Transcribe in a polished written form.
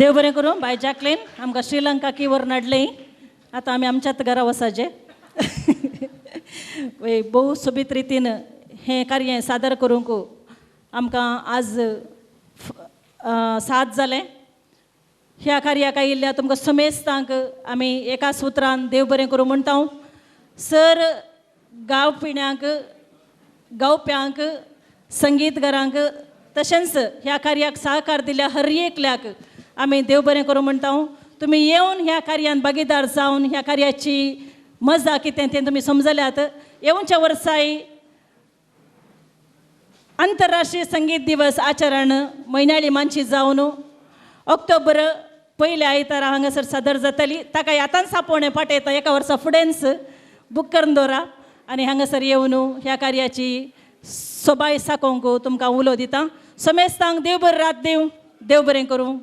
देव बरें करूं bye Jacqueline आमकां श्रीलंका कीवर नडलें आतां आमी आमच्याच घरा वसाचे भोव सोबीत रितीन हें कार्य सादर करूंक आमकां आज 7 जालें. ह्या कार्याक आयिल्ल्या तुमकां समेस्तांक आमी एका सुत्रान देव बरें करूं म्हणटा. सर गांवपिण्यांक गावप्यांक संगीतकारांक तशेंच ह्या कार्याक सहकार दिल्या हर एकल्याक आमी देव बरें करूं म्हणटा. तुमी येवन ह्या कार्यान भागीदार जावन ह्या कार्याची मजा कितें तें तुमी समजल्यात. येवच्या वर्साय आंतरराष्ट्रीय संगीत दिवस आचरण म्हयन्याळी मानशी जावन ऑक्टोबर पयल्या आयतारा हांगासर सादर जातली. ताका आतांच सापोवणें पाठयता एका वर्सा फुडेंच बूक करून दवरा आनी हांगासर येवन ह्या कार्याची सोबाय साकोवंक तुमकां उलो दिता. समेस्तांक देव बरें रात दिवं. देव बरें करूं.